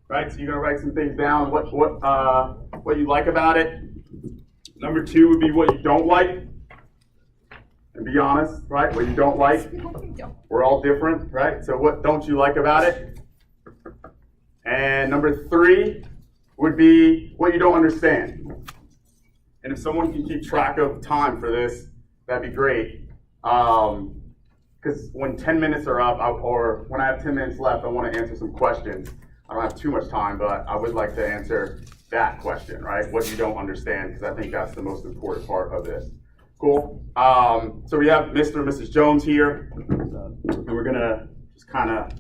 right? So you're gonna write some things down, what you like about it. Number 2 would be what you don't like. And be honest, right? What you don't like. We're all different, right? So what don't you like about it? And number 3 would be what you don't understand. And if someone can keep track of time for this, that'd be great. Because when 10 minutes are up, or when I have 10 minutes left, I want to answer some questions. I don't have too much time, but I would like to answer that question, right? What you don't understand, because I think that's the most important part of this. Cool. So we have Mr. and Mrs. Jones here, and we're gonna just kind of.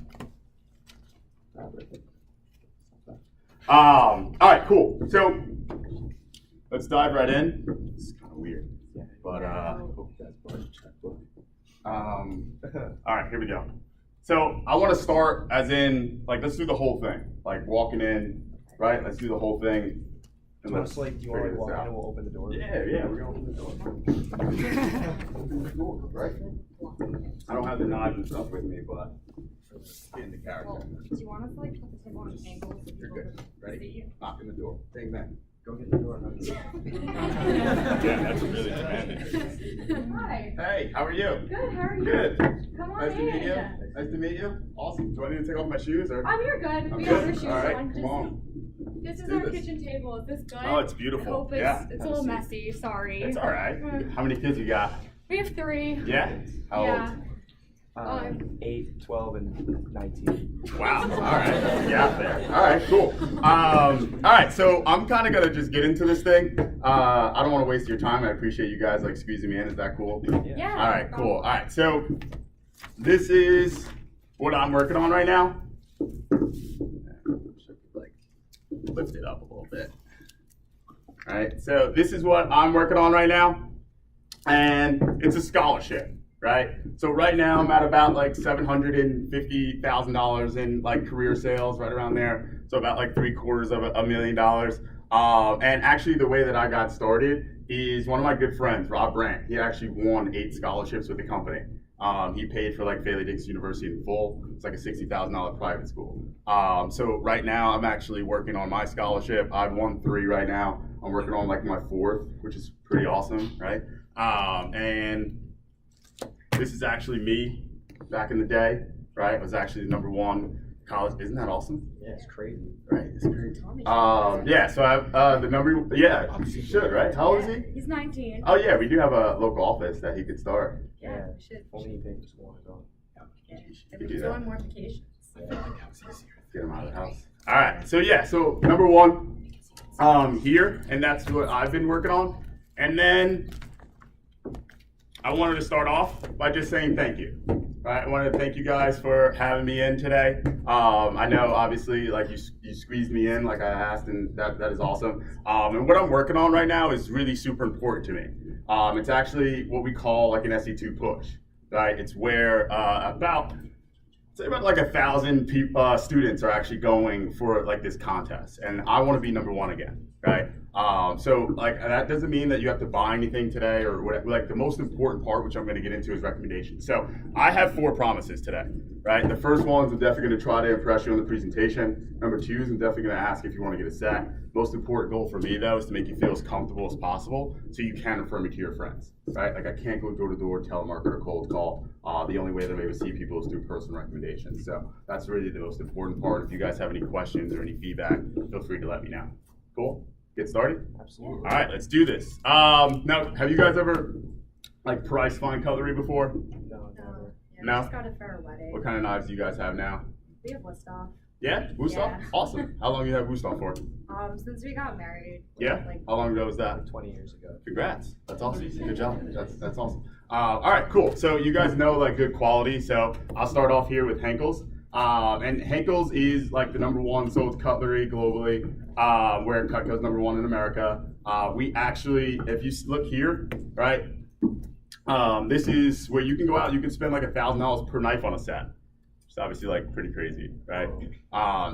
All right, cool. So let's dive right in. It's kind of weird, but all right, here we go. So I want to start as in, like, let's do the whole thing. Like walking in, right? Let's do the whole thing. And let's like, do you want to walk in and we'll open the door? Yeah, we're going to open the door. Right? I don't have the knives and stuff with me, but get into character. Well, do you want us to like put the table on an angle so You're people good. can Ready? see you? Knock in the door. Bang, bang. Go get the door. Yeah, that's really demanding. Hi. Hey, how are you? Good, how are you? Good. Come on Nice to meet in. you. Nice to meet you. Awesome. Do I need to take off my shoes or? You're good. I'm We good. have our shoes All right, on. come on. This is do our this. kitchen table. Is this good? Oh, it's beautiful. I hope it's, Yeah, it's have a little seat. messy. Sorry. It's all right. How many kids you got? We have 3. Yeah. How Yeah. old? 8, 12, and 19. Wow. All right. Yeah, there. All right. Cool. All right. So I'm kind of gonna just get into this thing. I don't want to waste your time. I appreciate you guys like squeezing me in. Is that cool? Yeah. All right. Cool. All right. So this is what I'm working on right now. Like lift it up a little bit. All right. So this is what I'm working on right now, and it's a scholarship. Right? So right now I'm at about like $750,000 in like career sales, right around there. So about like $750,000. And actually the way that I got started is one of my good friends, Rob Brandt. He actually won 8 scholarships with the company. He paid for like Fairleigh Dickinson University in full. It's like a $60,000 private school. So right now I'm actually working on my scholarship. I've won 3 right now. I'm working on like my 4th, which is pretty awesome, right? And this is actually me back in the day, right? I was actually the #1 college. Isn't that awesome? Yeah, it's crazy. Right, it's crazy. Yeah, so I have the number, yeah, you should, right? How old is he? He's 19. Oh yeah, we do have a local office that he could start. Yeah, we should. Only you pay just one is on. Yeah. And You we do can go that. on more vacations. Get him out of the house. All right, so yeah, so #1 here, and that's what I've been working on. And then I wanted to start off by just saying thank you. Right? I wanted to thank you guys for having me in today. I know obviously like you squeezed me in like I asked, and that is awesome. And what I'm working on right now is really super important to me. It's actually what we call like an SE2 push. Right? It's where about like 1,000 students are actually going for like this contest, and I want to be #1 again, right? So like that doesn't mean that you have to buy anything today or whatever. Like the most important part, which I'm going to get into, is recommendations. So I have 4 promises today, right? The first one's I'm definitely going to try to impress you on the presentation. Number 2 is I'm definitely going to ask if you want to get a set. Most important goal for me though is to make you feel as comfortable as possible so you can refer me to your friends, right? Like I can't go door to door, telemarket, or cold call. The only way that I'm able to see people is through personal recommendations. So that's really the most important part. If you guys have any questions or any feedback, feel free to let me know. Cool? Get started? Absolutely. All right, let's do this. Now, have you guys ever like price fine cutlery before? No, No. never. Yeah, No? We just got it for our wedding. What kind of knives do you guys have now? We have Wusthof. Yeah, Wusthof? Yeah. Awesome. How long you have Wusthof for? Since we got married. Yeah? Like, How long ago was that? 20 years ago. Congrats. That's awesome. Good job. That's awesome. All right, cool. So you guys know like good quality. So I'll start off here with Henkel's. And Henkel's is like the #1 sold cutlery globally, where Cutco's #1 in America. We actually, if you look here, right, this is where you can go out, you can spend like $1,000 per knife on a set. It's obviously like pretty crazy, right?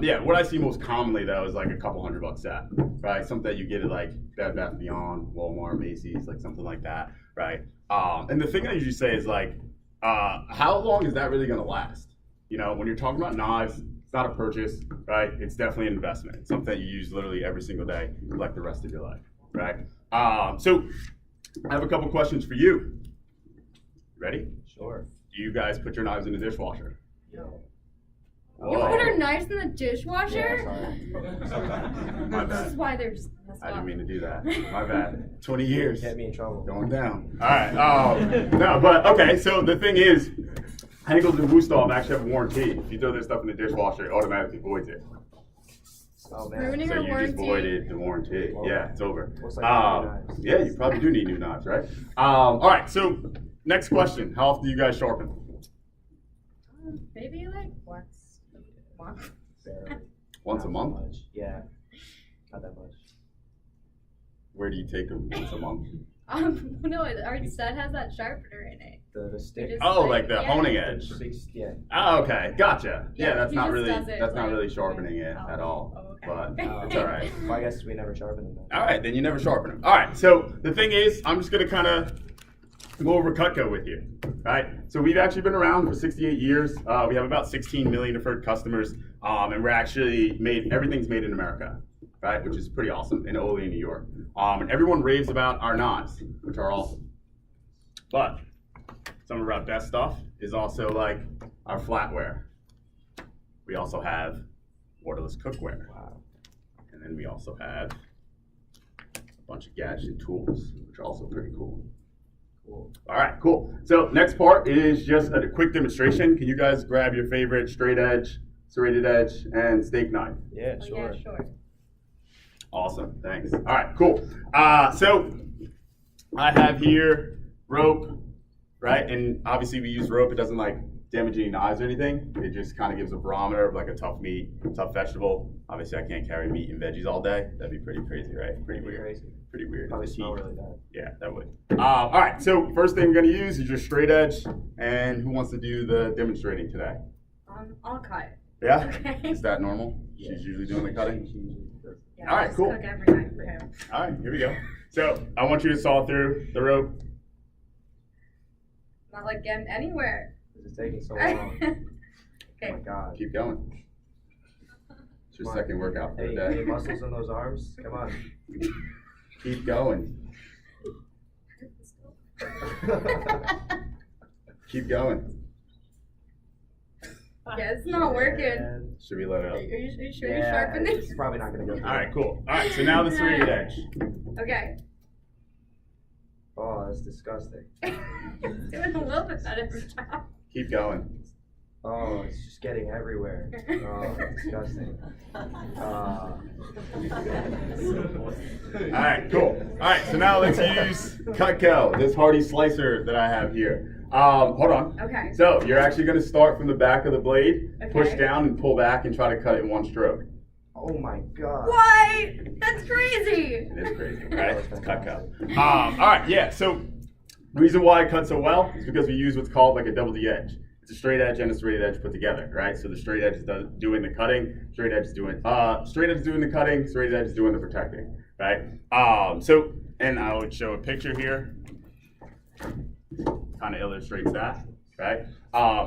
Yeah, what I see most commonly though is like a couple $100 set, right? Something that you get at like Bed Bath & Beyond, Walmart, Macy's, like something like that, right? And the thing I usually say is like, how long is that really gonna last? You know, when you're talking about knives, It's not a purchase, right? It's definitely an investment. It's something that you use literally every single day, like the rest of your life, right? So I have a couple questions for you. Ready? Sure. Do you guys put your knives in the dishwasher? No. You Oh. put our knives in the dishwasher? My This is bad. why they're just messed I up. didn't mean to do that. My bad. 20 years. Get me in trouble. Going down. All right. No, but okay. So the thing is, Hengels and Wusthof actually have a warranty. If you throw this stuff in the dishwasher, it automatically voids it. Oh man. Ruining So our you just warranty. voided the warranty. Yeah, it's over. Looks like new knives. Yeah, you probably do need new knives, right? All right. So next question: how often do you guys sharpen? Maybe like once a month. Barely. Once a Not month? much. Yeah. Not that much. Where do you take them once a month? No, our set has that sharpener in it. The stick. Just Oh, like the honing edge. Yeah. Oh, okay, gotcha. Yeah, Yeah, that's he not just really does it, that's not like, really sharpening it oh, at all. oh, okay. But it's all right. Well, I guess we never sharpen them. Then. All right, then you never sharpen them. All right, so the thing is, I'm just gonna kind of go over Cutco with you. Right. So we've actually been around for 68 years. We have about 16 million deferred customers, and we're actually everything's made in America, right? Which is pretty awesome, in Olean, New York. And everyone raves about our knives, which are awesome. But some of our best stuff is also like our flatware. We also have waterless cookware. Wow. And then we also have a bunch of gadgets and tools, which are also pretty cool. Cool. All right, cool. So next part is just a quick demonstration. Can you guys grab your favorite straight edge, serrated edge, and steak knife? Yeah, Oh, sure. yeah, sure. Awesome, thanks. All right, cool. So I have here rope, right? And obviously we use rope. It doesn't like damage any knives or anything. It just kind of gives a barometer of like a tough meat, tough vegetable. Obviously I can't carry meat and veggies all day. That'd be pretty crazy, right? Pretty weird. Crazy. Pretty weird. Probably Heat. smell really bad. Yeah, that would. All right, so first thing we're gonna use is your straight edge. And who wants to do the demonstrating today? I'll cut. Yeah? Okay. Is that normal? Yeah. She's usually doing the cutting? Yeah, All I right, just cool. Cook every night for him. All right, here we go. So I want you to saw through the rope. Not like getting anywhere. This is taking so long. Oh my Okay. god. Keep going. It's your Come on. second workout for the Any day. muscles in those arms? Come on. Keep going. Keep going. Yeah, it's not working. And- Should we let it Are up? you sure you Yeah, sharpened it? it's probably not gonna go. All right, cool. All right, so now the serrated edge. Okay. Oh, that's disgusting. It's doing a little bit better every time. Keep going. Oh, it's just getting everywhere. Oh, it's disgusting. All right, cool. All right, so now let's use Cutco, this hearty slicer that I have here. Hold on. Okay. So you're actually going to start from the back of the blade, push Okay. down and pull back and try to cut it in one stroke. Oh my god. What? That's crazy. It is crazy, right? It's Cutco. All right, yeah. So the reason why it cuts so well is because we use what's called like a double D edge. It's a straight edge and a serrated edge put together, right? So the straight edge is doing the cutting, straight edge is doing the cutting, serrated edge is doing the protecting, right? And I would show a picture here, kind of illustrates that, right?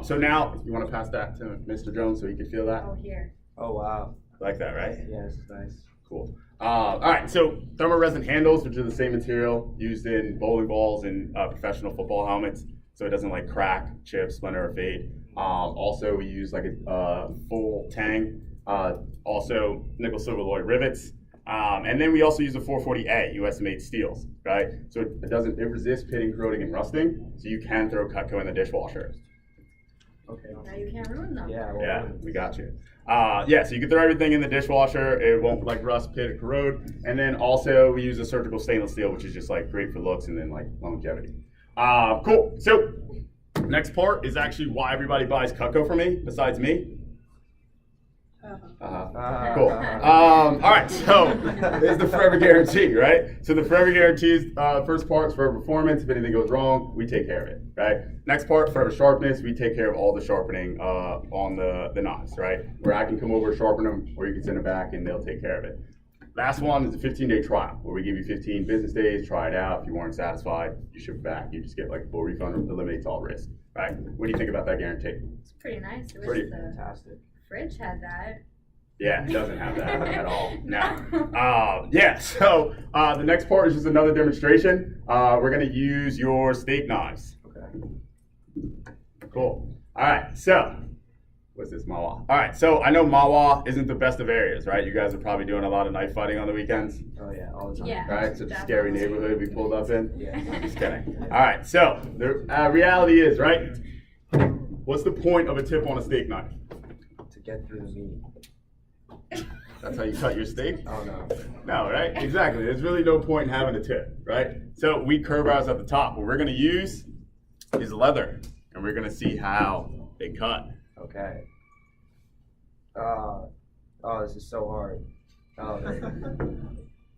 So now you want to pass that to Mr. Jones so he can feel that, Oh, here. Oh wow. like that, right? Yeah, this is nice. Cool. All right, so thermoresin handles, which are the same material used in bowling balls and professional football helmets, so it doesn't like crack, chip, splinter, or fade. Also, we use like a full tang, also nickel silver alloy rivets, and then we also use a 440A US made steels, right? So it resists pitting, corroding, and rusting, so you can throw Cutco in the dishwasher. Okay. Now you can't ruin them. Yeah. Well, Yeah, we got you. Yeah, so you can throw everything in the dishwasher. It won't like rust, pit, or corrode. And then also we use a surgical stainless steel, which is just like great for looks and then like longevity. Cool. So next part is actually why everybody buys Cutco from me, besides me. Cool. All right, so there's the forever guarantee, right? So the forever guarantee is first part is forever performance. If anything goes wrong, we take care of it, right? Next part, forever sharpness. We take care of all the sharpening on the knives, right? Where I can come over, sharpen them, or you can send it back and they'll take care of it. Last one is a 15-day trial, where we give you 15 business days, try it out. If you weren't satisfied, you ship it back. You just get like a full refund, eliminates all risk, right? What do you think about that guarantee? It's pretty nice. It was Pretty the Fantastic. fridge had that. Yeah, it doesn't have that at all. No. Yeah, so the next part is just another demonstration. We're going to use your steak knives. Okay. Cool. All right, so what's this, Mawa? All right, so I know Mawa isn't the best of areas, right? You guys are probably doing a lot of knife fighting on the weekends. Oh yeah, all the time. Yeah. Right, such a scary neighborhood we pulled up in. Yeah. Just kidding. All right, so the reality is, right? What's the point of a tip on a steak knife? To get through the meat. That's how you cut your steak? Oh no. No, right? Exactly. There's really no point in having a tip, right? So we curve ours at the top. What we're going to use is leather, and we're going to see how they cut. Okay. Oh, this is so hard. Oh,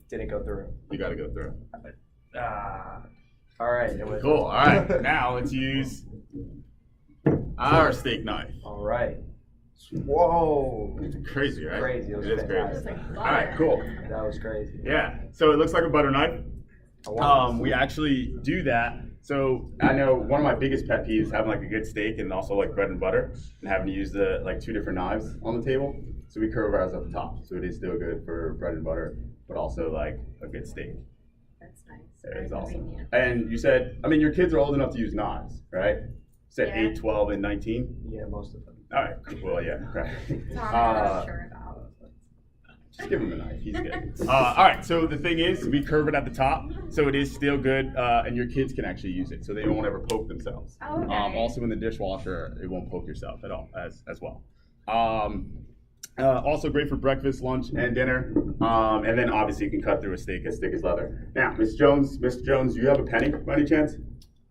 didn't go through. You got to go through. All right. It went Cool. All right. Now let's use our steak knife. All right. Whoa. Crazy, right? Crazy. It was is fantastic. crazy. Like All right, cool. That was crazy. Yeah. So it looks like a butter knife. We actually do that. So I know one of my biggest pet peeves is having like a good steak and also like bread and butter and having to use the like two different knives on the table. So we curve ours at the top. So it is still good for bread and butter, but also like a good steak. That's nice. That is Very awesome. convenient. And you said, I mean, your kids are old enough to use knives, right? You said Yeah. 8, 12, and 19? Yeah, most of them. All right, well, yeah, right. Tom, I'm not sure about. Just give him a knife. He's good. All right. So the thing is, we curve it at the top, so it is still good, and your kids can actually use it, so they won't ever poke themselves. Oh, okay. Also, in the dishwasher, it won't poke yourself at all, as well. Also great for breakfast, lunch, and dinner. And then obviously you can cut through a steak as thick as leather. Now, Mr. Jones, do you have a penny by any chance?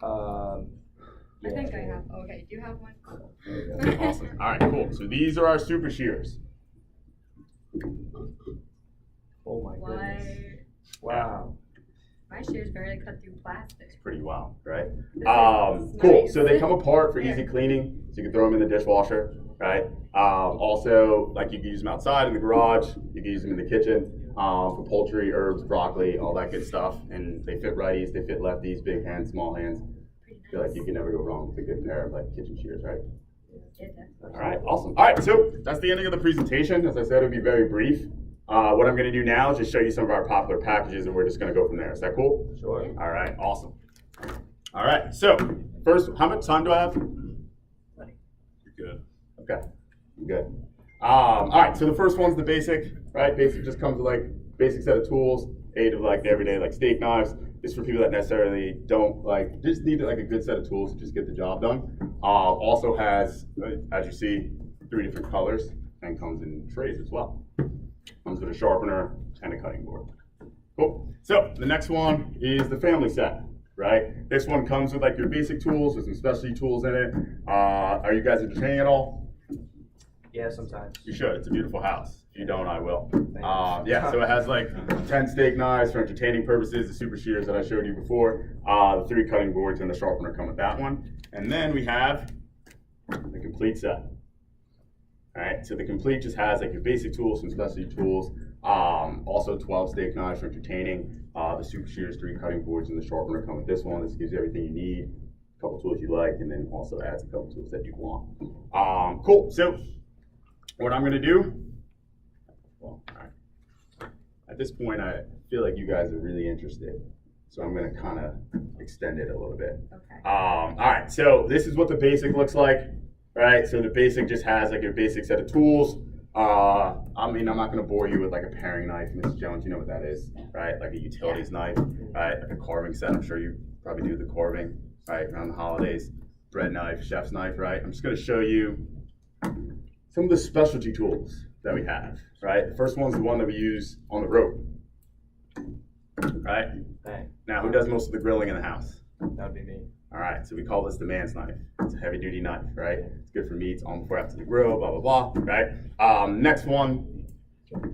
I think I have. Okay, do you have one? Cool. Awesome. All right, cool. So these are our super shears. Oh my What? goodness. Wow. My shears barely cut through plastic. Pretty wild, right? This is Cool. nice. So they come apart for easy cleaning, so you can throw them in the dishwasher, right? Also, like you can use them outside in the garage. You can use them in the kitchen for poultry, herbs, broccoli, all that good stuff. And they fit righties, they fit lefties, big hands, small hands. Pretty I feel like you can never go wrong with a good pair of like kitchen shears, right? Yeah, definitely. All right, awesome. All right, so that's the ending of the presentation. As I said, it'll be very brief. What I'm going to do now is just show you some of our popular packages, and we're just going to go from there. Is that cool? Sure. All right, awesome. All right, so first, how much time do I have? You're good. Okay, you're good. All right, so the first one's the basic, right? Basic just comes with like basic set of tools, aid of like the everyday like steak knives. This for people that necessarily don't like, just need like a good set of tools to just get the job done. Also has, as you see, 3 different colors and comes in trays as well. Comes with a sharpener and a cutting board. Cool. So the next one is the family set, right? This one comes with like your basic tools with some specialty tools in it. Are you guys entertaining at all? Yeah, sometimes. You should. It's a beautiful house. If you don't, I will. Thanks. Yeah, so it has like 10 steak knives for entertaining purposes, the super shears that I showed you before, the 3 cutting boards and the sharpener come with that one. And then we have the complete set. All right, so the complete just has like your basic tools, some specialty tools, also 12 steak knives for entertaining, the super shears, 3 cutting boards, and the sharpener come with this one. This gives you everything you need, a couple tools you like, and then also adds a couple tools that you want. Cool, so what I'm gonna do, well, all right. At this point, I feel like you guys are really interested, so I'm gonna kind of extend it a little bit. Okay. All right, so this is what the basic looks like, right? So the basic just has like your basic set of tools. I mean, I'm not gonna bore you with like a paring knife, Mrs. Jones, you know what that is, right? Like a utilities knife, right? Like a carving set, I'm sure you probably do the carving, right? Around the holidays, bread knife, chef's knife, right? I'm just gonna show you some of the specialty tools that we have, right? The first one's the one that we use on the rope, right? Hey, Now, who does most of the grilling in the house? that'd be me. All right, so we call this the man's knife. It's a heavy duty knife, right? It's good for meats on before after the grill, blah, blah, blah, right? Next one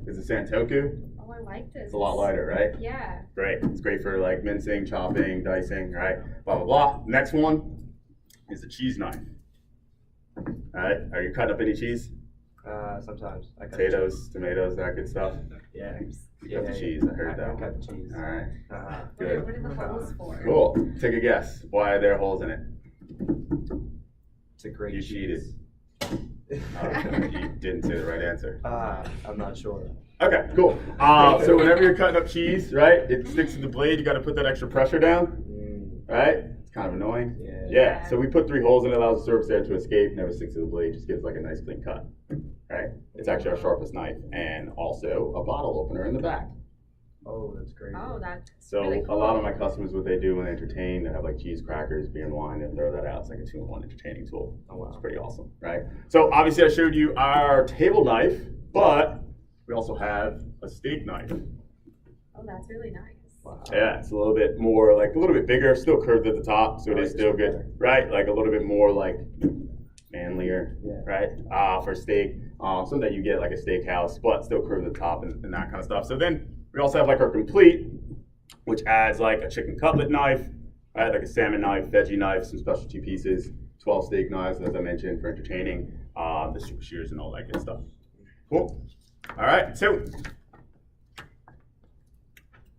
is the Santoku. Oh, I like this. It's a lot lighter, right? Yeah. Great. It's great for like mincing, chopping, dicing, right? Blah, blah, blah. Next one is the cheese knife. All right, are you cutting up any cheese? Sometimes. I cut Potatoes, tomatoes, that good stuff? Yeah. You cut the cheese, I heard I that. cut the cheese. All right, What are the holes for? cool. Take a guess. Why are there holes in it? It's a great You cheese. cheated. You didn't say the right answer. I'm not sure. Okay, cool. So whenever you're cutting up cheese, right, it sticks to the blade. You got to put that extra pressure down, right? It's kind of annoying. Yeah. So we put 3 holes in it, allows the surface area to escape, never sticks to the blade, just gives like a nice clean cut. Right? It's actually our sharpest knife, and also a bottle opener in the back. Oh, that's great. Oh, that's So really cool. a lot of my customers, what they do when they entertain, they have like cheese, crackers, beer, and wine, and throw that out. It's like a 2-in-1 entertaining tool. Oh, wow. It's pretty awesome, right? So obviously I showed you our table knife, but we also have a steak knife. Oh, that's really nice. Wow. Yeah, it's a little bit more, like a little bit bigger, still curved at the top, so it is still good, right? Like a little bit more like manlier, right? For steak, something that you get like a steakhouse, but still curved at the top and that kind of stuff. So then we also have like our complete, which adds like a chicken cutlet knife, right? Like a salmon knife, veggie knife, some specialty pieces, 12 steak knives, as I mentioned, for entertaining, the super shears and all that good stuff. Cool. All right, so,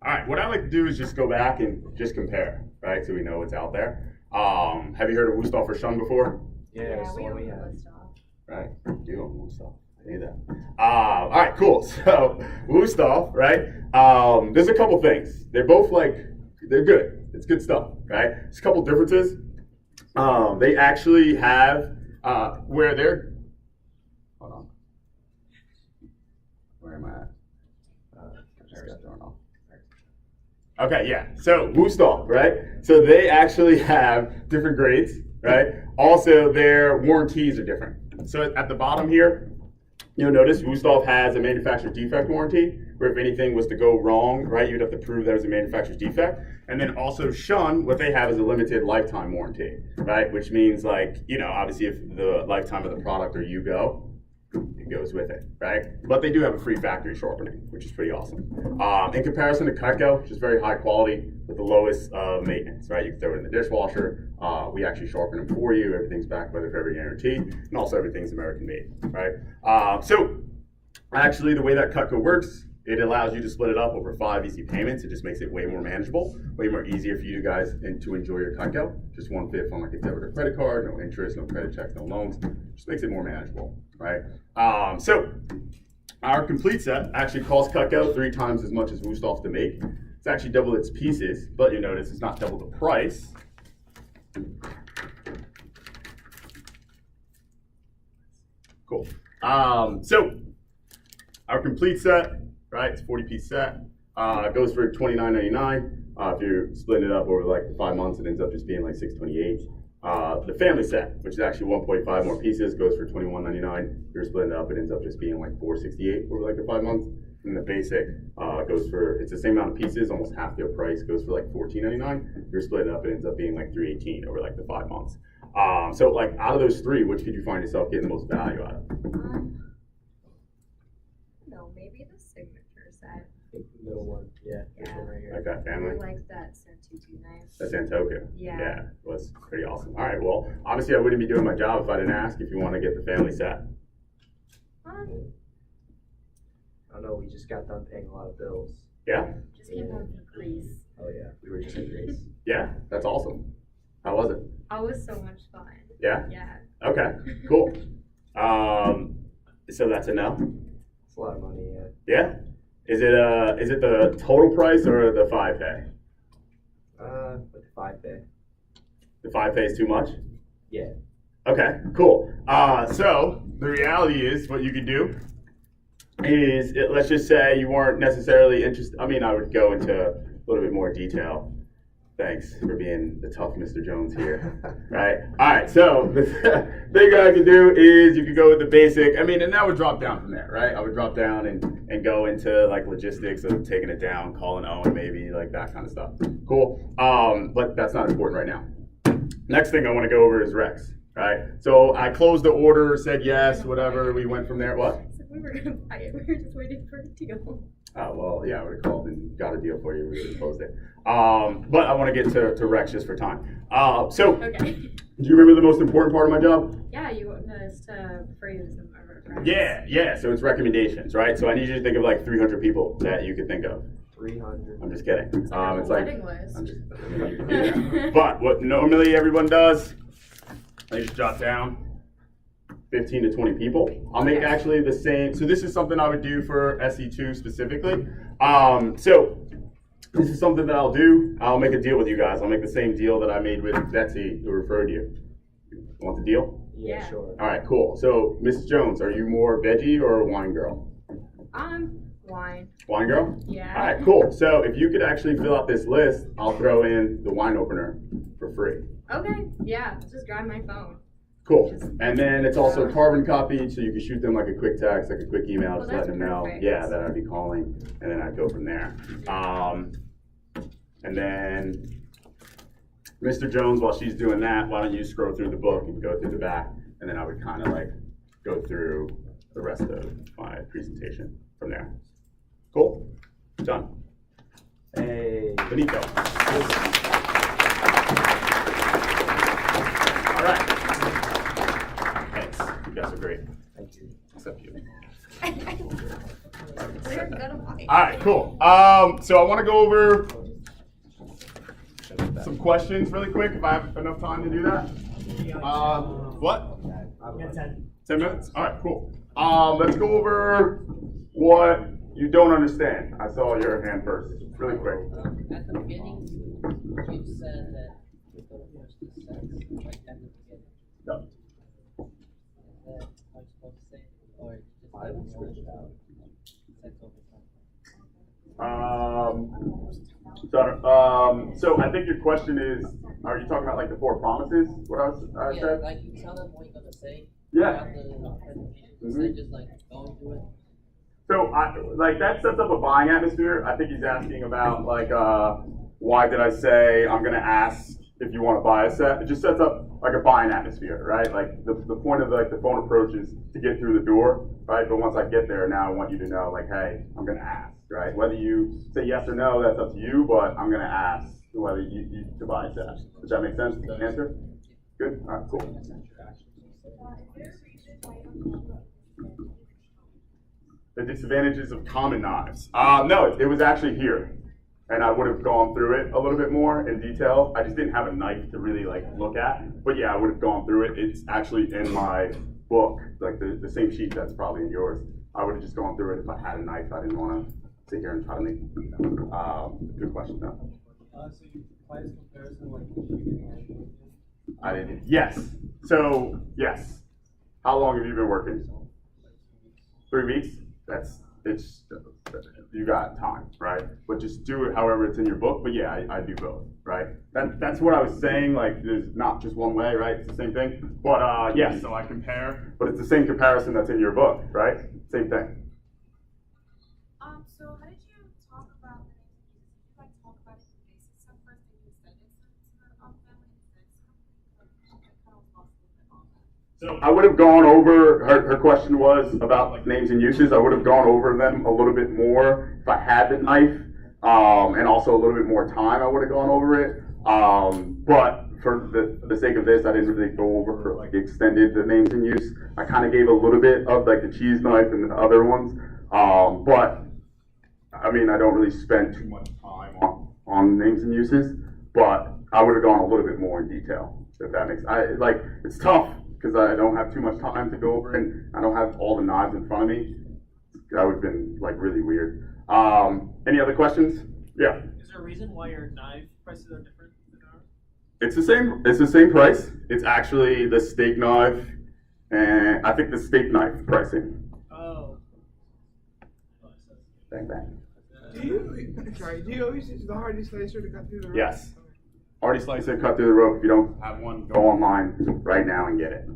all right, what I like to do is just go back and just compare, right? So we know what's out there. Have you heard of Wusthof or Shun before? Yeah, we so don't we know have. stuff. Right, you own Wusthof. I knew that. All right, cool. So Wusthof, right? There's a couple things. They're both like, they're good. It's good stuff, right? There's a couple differences. They actually have where they're. Hold on. Where am I at? Just got thrown off. Okay, yeah. So Wusthof, right? So they actually have different grades, right? Also, their warranties are different. So at the bottom here, you'll notice Wusthof has a manufacturer's defect warranty, where if anything was to go wrong, right, you'd have to prove that it was a manufacturer's defect. And then also Shun, what they have is a limited lifetime warranty, right? Which means like, you know, obviously if the lifetime of the product or you go, it goes with it, right? But they do have a free factory sharpening, which is pretty awesome. In comparison to Cutco, which is very high quality with the lowest maintenance, right? You can throw it in the dishwasher. We actually sharpen them for you. Everything's backed by the Forever Guarantee, and also everything's American made, right? So actually, the way that Cutco works, it allows you to split it up over 5 easy payments. It just makes it way more manageable, way more easier for you guys and to enjoy your Cutco. Just 1/5 on like a debit or credit card, no interest, no credit checks, no loans. Just makes it more manageable, right? So our complete set actually costs Cutco 3 times as much as Wusthof to make. It's actually double its pieces, but you notice it's not double the price. Cool. So our complete set, right? It's a 40-piece set. It goes for $29.99. If you're splitting it up over like the 5 months, it ends up just being like $628. The family set, which is actually 1.5 more pieces, goes for $21.99. If you're splitting it up, it ends up just being like $468 over like the 5 months. And the basic goes for, it's the same amount of pieces, almost half their price, goes for like $14.99. If you're splitting it up, it ends up being like $318 over like the 5 months. So like out of those 3, which could you find yourself getting the most value out of? No, maybe the signature set. The middle one, yeah. This one right here. Like that family? I like that Santutu knife. That's Santoku. Yeah. It was pretty awesome. All right, well, obviously I wouldn't be doing my job if I didn't ask if you want to get the family set. I don't know, we just got done paying a lot of bills. Yeah? Just came home from Greece. Oh yeah, we were just in Greece. Yeah, that's awesome. How was it? Oh, it was so much fun. Yeah? Yeah. Okay, cool. So that's a no? It's a lot of money, yeah. Yeah? Is it the total price or the 5 pay? With 5 pay. The 5 pay is too much? Yeah. Okay, cool. So the reality is what you could do is, let's just say you weren't necessarily interested. I mean, I would go into a little bit more detail. Thanks for being the tough Mr. Jones here, right? All right, so the thing I could do is you could go with the basic. I mean, and that would drop down from there, right? I would drop down and go into like logistics of taking it down, calling Owen maybe, like that kind of stuff. Cool, but that's not important right now. Next thing I want to go over is Rex, right? So I closed the order, said yes, whatever. We went from there. What? So we were gonna buy it. We were just waiting for a deal. Oh, well, yeah, I would have called and got a deal for you. We would have closed it. But I want to get to Rex just for time. So, Okay. do you remember the most important part of my job? Yeah, you want us to refer you to some of our friends. Yeah. So it's recommendations, right? So I need you to think of like 300 people that you could think of. 300. I'm just kidding. It's like It's a like, wedding list. I'm just, yeah. But what normally everyone does, they just jot down 15 to 20 people. I'll make actually the same. So this is something I would do for SE2 specifically. So this is something that I'll do. I'll make a deal with you guys. I'll make the same deal that I made with Betsy, who referred you. Want the deal? Yeah, sure. All right, cool. So, Mrs. Jones, are you more veggie or a wine girl? Wine. Wine girl? Yeah. All right, cool. So, if you could actually fill out this list, I'll throw in the wine opener for free. Okay. Yeah. Just grab my phone. Cool. And then it's also carbon copied, so you can shoot them like a quick text, like a quick email, just letting them know. Perfect. Yeah, that I'd be calling, and then I'd go from there. And then, Mr. Jones, while she's doing that, why don't you scroll through the book and go through the back, and then I would kind of like go through the rest of my presentation from there. Cool. Done. Hey. Benito. All right. Thanks. You guys are great. Thank you. Except you. We're gonna fight. All right, cool. So I want to go over some questions really quick, if I have enough time to do that. What? 10 minutes? All right, cool. Let's go over what you don't understand. I saw your hand first, really quick. At the beginning, you said that you're going to push the sex right at the beginning. No. Is that what you're supposed to say? Or just let them know sex over time? So I think your question is, are you talking about like the 4 promises? What I Yeah, said? like you tell them what you're going to say. Yeah. Throughout the presentation, instead of just like going through it. So like that sets up a buying atmosphere. I think he's asking about like why did I say I'm gonna ask if you want to buy a set? It just sets up like a buying atmosphere, right? Like the point of like the phone approach is to get through the door, right? But once I get there, now I want you to know like, hey, I'm gonna ask, right? Whether you say yes or no, that's up to you, but I'm gonna ask whether you to buy a set. Does that make sense? The answer? Good? All right, cool. The disadvantages of common knives. No, it was actually here. And I would have gone through it a little bit more in detail. I just didn't have a knife to really like look at. But yeah, I would have gone through it. It's actually in my book, like the same sheet that's probably in yours. I would have just gone through it if I had a knife. I didn't want to sit here and try to make good question though. So you price comparison like shooting I didn't. Yes. So yes. How long have you been working? 3 weeks. It's you got time, right? But just do it however it's in your book. But yeah, I do both, right? That's what I was saying. Like there's not just one way, right? It's the same thing. But yes, so I compare, but it's the same comparison that's in your book, right? Same thing. So how did you talk about the names? Did you like talk about it in basic stuff first and you send it to the family and then something? Like, I kind of lost a little bit on that. So I would have gone over, her question was about like names and uses. I would have gone over them a little bit more if I had the knife, and also a little bit more time I would have gone over it. But for the sake of this, I didn't really go over like extended the names and use. I kind of gave a little bit of like the cheese knife and the other ones. But I mean, I don't really spend too much time on names and uses, but I would have gone a little bit more in detail, if that makes sense. It's tough because I don't have too much time to go over and I don't have all the knives in front of me. That would have been like really weird. Any other questions? Yeah. Is there a reason why your knife prices are different than ours? It's the same price. It's actually the steak knife and I think the steak knife pricing. Oh. Bang bang. Do you always use the hardy slicer to cut through the rope? Yes. Already slice it, cut through the rope. If you don't have one, go online right now and get it.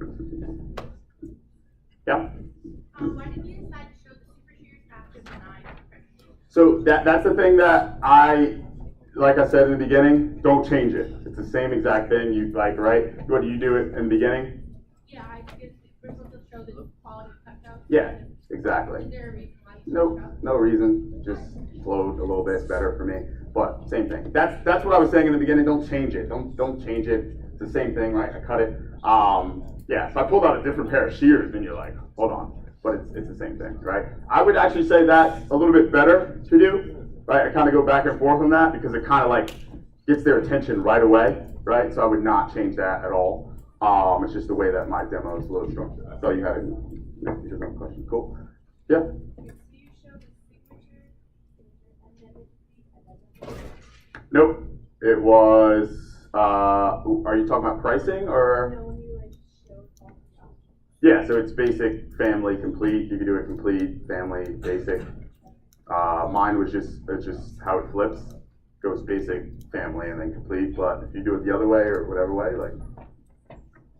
Yeah? Why did you decide to show the super shears after the knife? So that's the thing that like I said in the beginning, don't change it. It's the same exact thing you like, right? What do you do it in the beginning? Yeah, I guess we're supposed to show the quality cut out. Yeah, exactly. Is there a reason why you Nope, no reason. Just flowed a little bit better for me. But same thing. That's what I was saying in the beginning. Don't change it. Don't change it. It's the same thing, right? I cut it. Yeah. So I pulled out a different pair of shears, and you're like, hold on. But it's the same thing, right? I would actually say that's a little bit better to do, right? I kind of go back and forth on that because it kind of like gets their attention right away, right? So I would not change that at all. It's just the way that my demo is a little structured. I thought you had a question. Cool. Yeah. So you show the signature and then Nope. It was. Are you talking about pricing or? no, when you like show all the options. Yeah. So it's basic, family, complete. You can do it complete, family, basic. Mine was just how it flips. Goes basic, family, and then complete. But if you do it the other way or whatever way, like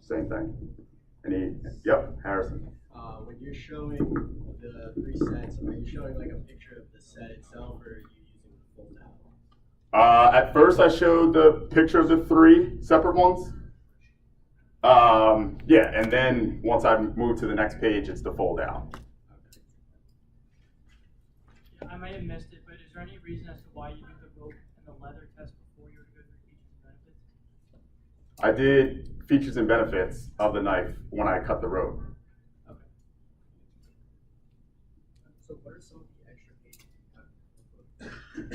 same thing. Yep, Harrison. When you're showing the 3 sets, are you showing like a picture of the set itself, or are you using the full down? At first, I showed the picture of the 3 separate ones. Yeah, and then once I move to the next page, it's the fold out. I might have missed it, but is there any reason as to why you did the rope and the leather test before you were to go through features and benefits? I did features and benefits of the knife when I cut the rope. Okay. So what are some of the extra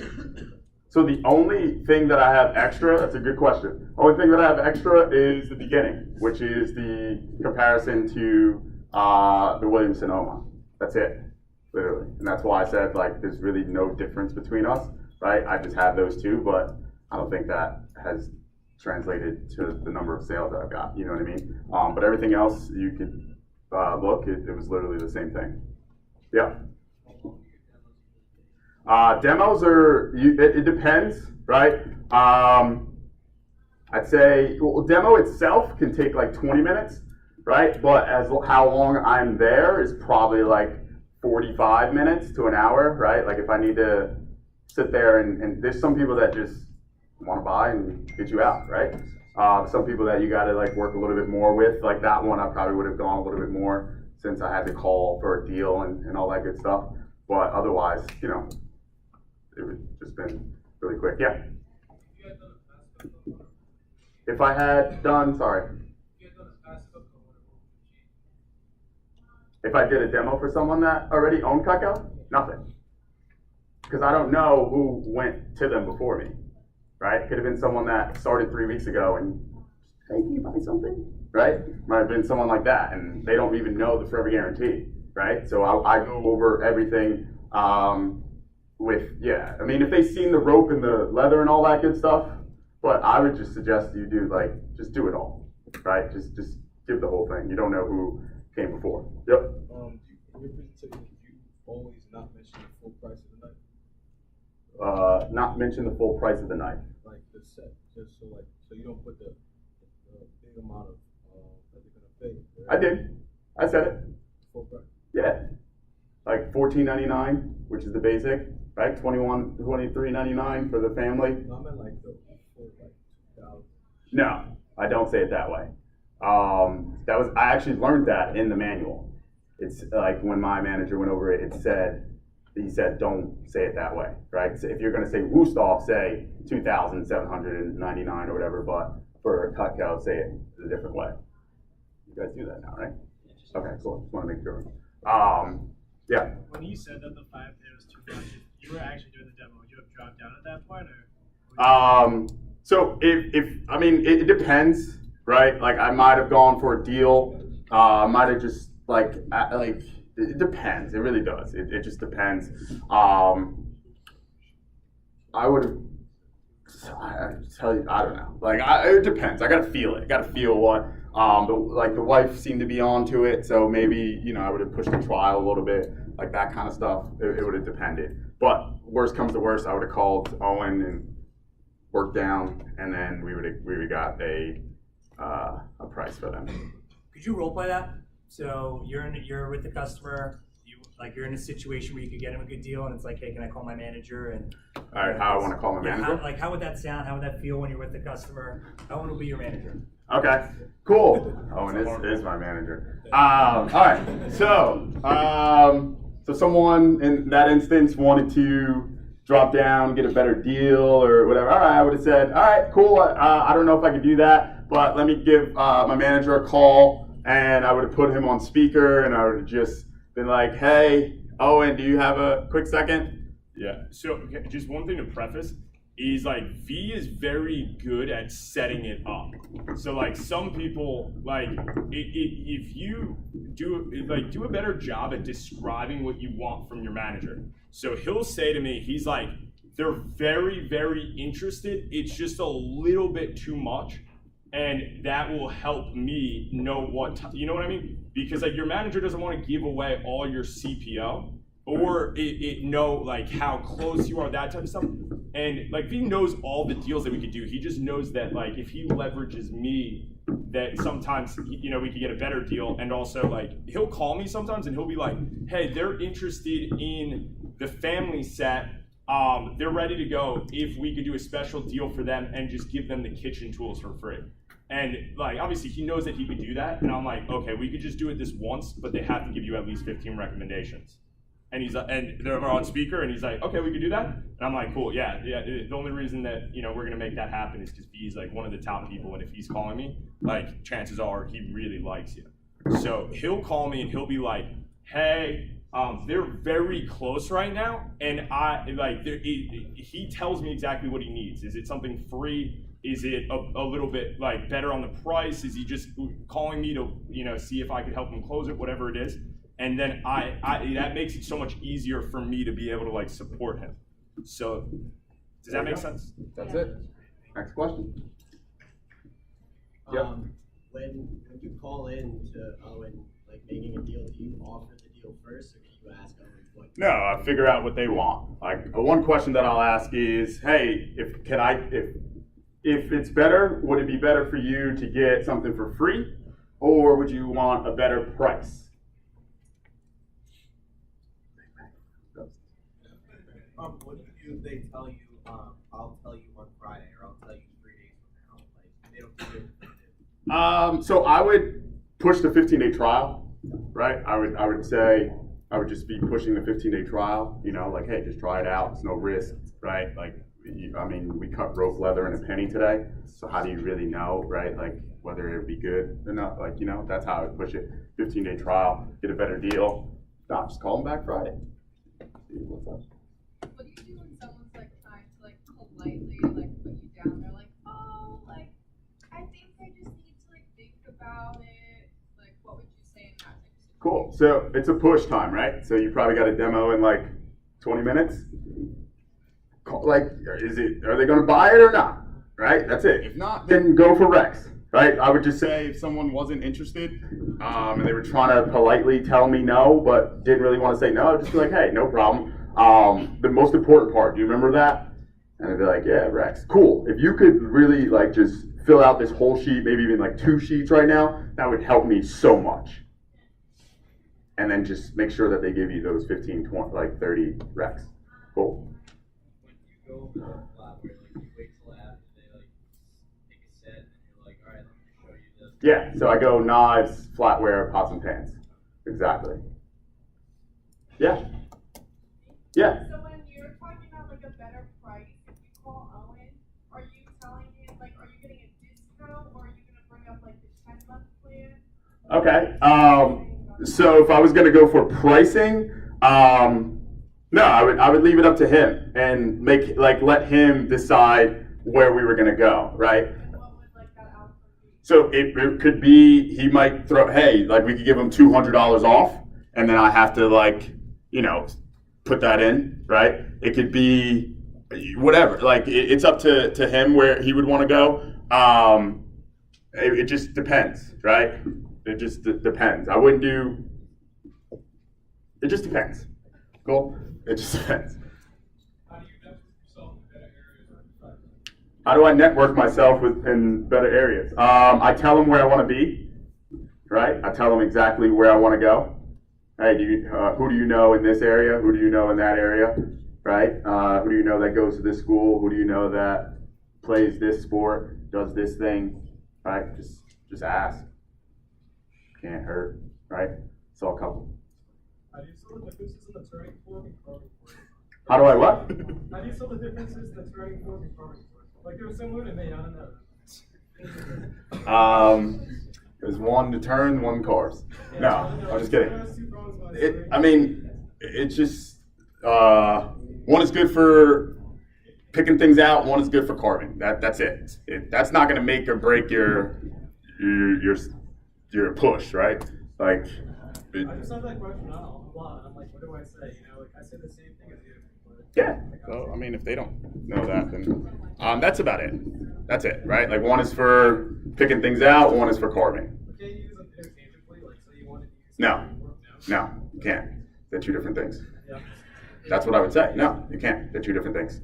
pages? So the only thing that I have extra, that's a good question. Only thing that I have extra is the beginning, which is the comparison to the Williams-Sonoma. That's it, literally. And that's why I said, like, there's really no difference between us, right? I just have those two, but I don't think that has translated to the number of sales that I've got, you know what I mean? But everything else, you could look, it was literally the same thing. Yeah. Demos are, it depends, right? I'd say, well, demo itself can take like 20 minutes, right? But how long I'm there is probably like 45 minutes to an hour, right? Like if I need to sit there and there's some people that just want to buy and get you out, right? Some people that you got to like work a little bit more with, like that one I probably would have gone a little bit more since I had to call for a deal and all that good stuff. But otherwise, you know, it would just been really quick. Yeah. If I had done, sorry. If I did a demo for someone that already owned Cutco, nothing. Because I don't know who went to them before me, right? Could have been someone that started 3 weeks ago and, hey, can you buy something? Right? Might have been someone like that, and they don't even know the Forever Guarantee, right? So I go over everything yeah. I mean, if they've seen the rope and the leather and all that good stuff, but I would just suggest you do, like, just do it all, right? Just give the whole thing. You don't know who came before. Yep. In your presentation, did you always not mention the full price of the knife? Not mention the full price of the knife. Like the set, just so you don't put the big amount of that they're gonna pay. I did. I said it. Full price. Yeah. Like $14.99, which is the basic, right? $23.99 for the family. No, I meant like the full like 2,000. No, I don't say it that way. I actually learned that in the manual. It's like when my manager went over it, he said, don't say it that way, right? So if you're going to say Wusthof, say 2,799 or whatever, but for Cutco, say it a different way. You guys do that now, right? Okay, cool. Just want to make sure. Yeah. When you said that the 5K was too much, you were actually doing the demo. Would you have dropped down at that point, or? So I mean, it depends, right? Like I might have gone for a deal. Might have just like it depends. It really does. It just depends. I would have. I tell you, I don't know. Like it depends. I gotta feel it. I gotta feel what. The wife seemed to be onto it, so maybe I would have pushed the trial a little bit, like that kind of stuff. It would have depended. But worst comes to worst, I would have called Owen and worked down, and then we would have got a price for them. Could you role play that? So you're with the customer. You're in a situation where you could get him a good deal, and it's like, hey, can I call my manager? And all right, how I want to call my manager? How would that sound? How would that feel when you're with the customer? Owen will be your manager. Okay, cool. Owen is my manager. All right, so someone in that instance wanted to drop down, get a better deal or whatever. All right, I would have said, all right, cool. I don't know if I could do that, but let me give my manager a call, and I would have put him on speaker, and I would have just been like, hey, Owen, do you have a quick second? Yeah, so just one thing to preface, is like V is very good at setting it up. So like some people like if you do a better job at describing what you want from your manager. So he'll say to me, he's like, they're very, very interested. It's just a little bit too much. And that will help me know you know what I mean? Because like your manager doesn't want to give away all your CPO or know like how close you are, that type of stuff. And like V knows all the deals that we could do. He just knows that like if he leverages me, that sometimes we could get a better deal. And also like he'll call me sometimes and he'll be like, hey, they're interested in the family set. They're ready to go if we could do a special deal for them and just give them the kitchen tools for free. And like obviously he knows that he could do that. And I'm like, okay, we could just do it this once, but they have to give you at least 15 recommendations. And they're on speaker, and he's like, okay, we could do that. And I'm like, cool, yeah. The only reason that we're gonna make that happen is because V's like one of the top people, and if he's calling me, like chances are he really likes you. So he'll call me and he'll be like, hey, they're very close right now, and he tells me exactly what he needs. Is it something free? Is it a little bit like better on the price? Is he just calling me to see if I could help him close it, whatever it is? And then that makes it so much easier for me to be able to like support him. So does that make sense? That's it. Next question. Yep. When you call in to Owen, like making a deal, do you offer the deal first, or do you ask Owen what? No, I figure out what they want. Like one question that I'll ask is, hey, if it's better, would it be better for you to get something for free, or would you want a better price? What do you do if they tell you, I'll tell you on Friday, or I'll tell you 3 days from now? Like, they don't give you anything to do. So I would push the 15-day trial, right? I would say I would just be pushing the 15-day trial. Like, hey, just try it out. It's no risk, right? Like, we cut rope leather in a penny today. So how do you really know, right? Like whether it would be good or not? Like, that's how I would push it. 15-day trial, get a better deal. Not just call them back Friday. See what's up. What do you do when someone's like trying to like politely like put you down? They're like, oh, like I think I just need to like think about it. Like, what would you say in that type of situation? Cool. So it's a push time, right? So you probably got a demo in like 20 minutes. Like, are they going to buy it or not? Right? That's it. If not, then go for Rex. Right? I would just say if someone wasn't interested and they were trying to politely tell me no, but didn't really want to say no, I'd just be like, hey, no problem. The most important part, do you remember that? And I'd be like, yeah, Rex, cool. If you could really like just fill out this whole sheet, maybe even like 2 sheets right now, that would help me so much. And then just make sure that they give you those 15, 20, like 30 Rex. Cool. When you go for a flat where like you wait till after they like take a set and you're like, all right, let me show you this. Yeah, so I go knives, flatware, pots and pans. Exactly. Yeah. Yeah. So when you're talking about like a better price, if you call Owen, are you telling him like, are you getting a discount, or are you gonna bring up like the 10-month plan? Okay. So if I was gonna go for pricing, no, I would leave it up to him and let him decide where we were gonna go, right? And what would like that outcome be? So it could be he might throw, hey, like we could give him $200 off, and then I have to put that in, right? It could be whatever. Like it's up to him where he would want to go. It just depends, right? It just depends. I wouldn't do. It just depends. Cool. It just depends. How do you network yourself in better areas? How do I network myself in better areas? I tell them where I want to be, right? I tell them exactly where I want to go. Hey, who do you know in this area? Who do you know in that area? Right? Who do you know that goes to this school? Who do you know that plays this sport, does this thing? Right? Just ask. Can't hurt, right? It's all couple. How do you sell the differences in the turning fork and carving fork? How do I what? How do you sell the differences in the turning fork and carving fork? Like they're similar to me, I don't know. There's one to turn, one carves. No, I'm just kidding. It's just one is good for picking things out. One is good for carving. That's it. That's not going to make or break your push, right? Like. I just have that question a lot. I'm like, what do I say? You know, like I say the same thing as you. Yeah. So I mean, if they don't know that, then that's about it. That's it, right? Like one is for picking things out, one is for carving. Can you use them interchangeably? Like, so you wanted to use No, you can't. They're two different things. That's what I would say. No, you can't. They're two different things.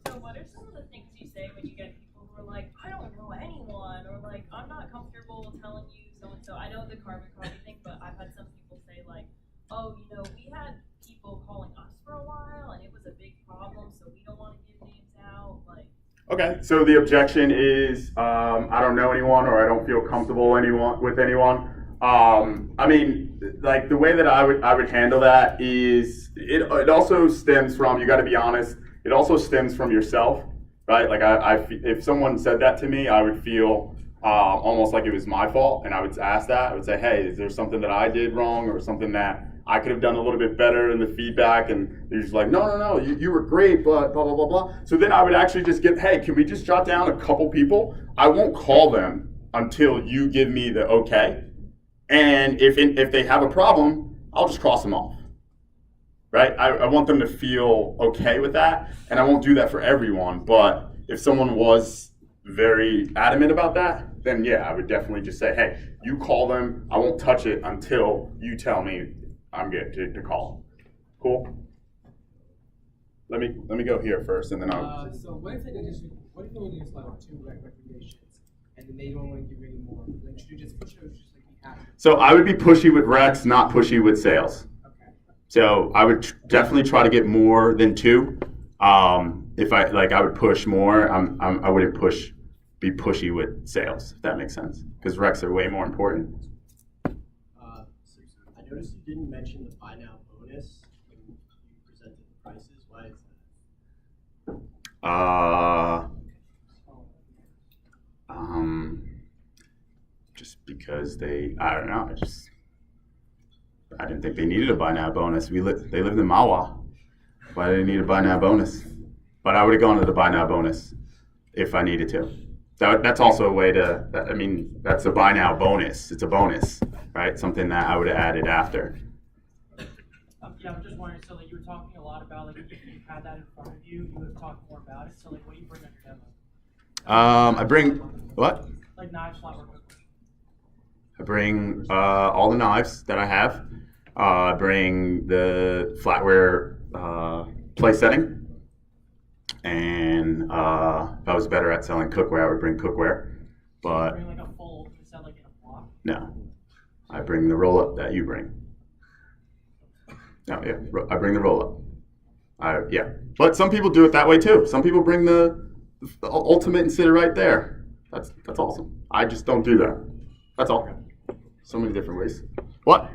So what are some of the things you say when you get people who are like, I don't know anyone, or like, I'm not comfortable telling you so and so. I know the carbon copy thing, but I've had some people say like, oh, you know, we had people calling us for a while, and it was a big problem, so we don't want to give names out. Like. Okay, so the objection is I don't know anyone or I don't feel comfortable with anyone. I mean, like the way that I would handle that is it also stems from, you got to be honest, it also stems from yourself, right? Like if someone said that to me, I would feel almost like it was my fault, and I would ask that. I would say, hey, is there something that I did wrong or something that I could have done a little bit better in the feedback? And they're just like, no, you were great, but blah, blah, blah, blah. So then I would actually just get, hey, can we just jot down a couple people? I won't call them until you give me the okay. And if they have a problem, I'll just cross them off, right? I want them to feel okay with that. And I won't do that for everyone. But if someone was very adamant about that, then yeah, I would definitely just say, hey, you call them. I won't touch it until you tell me I'm good to call them. Cool. Let me go here first, and then I'll. So what if they just like 2 recommendations, and then they don't want to give you any more? Like, should you just push it, or just like be happy? So I would be pushy with recs, not pushy with sales. Okay. So I would definitely try to get more than 2. If I would push more. I wouldn't be pushy with sales, if that makes sense, because recs are way more important. I noticed you didn't mention the buy now bonus when you presented the prices. Why is that? Just because I don't know. I didn't think they needed a buy now bonus. They lived in Mawa. Why did they need a buy now bonus? But I would have gone to the buy now bonus if I needed to. That's also a way to, I mean, that's a buy now bonus. It's a bonus, right? Something that I would have added after. Yeah, I'm just wondering, so like you were talking a lot about, like if you had that in front of you, you would have talked more about it. So like what do you bring on your demo? I bring, what? Like knives, flatware, cookware. I bring all the knives that I have. I bring the flatware play setting. And if I was better at selling cookware, I would bring cookware. But bring like a full set, like in a block? No, I bring the roll up that you bring. No, yeah, I bring the roll up. Yeah, but some people do it that way too. Some people bring the ultimate and sit it right there. That's awesome. I just don't do that. That's all. So many different ways. What?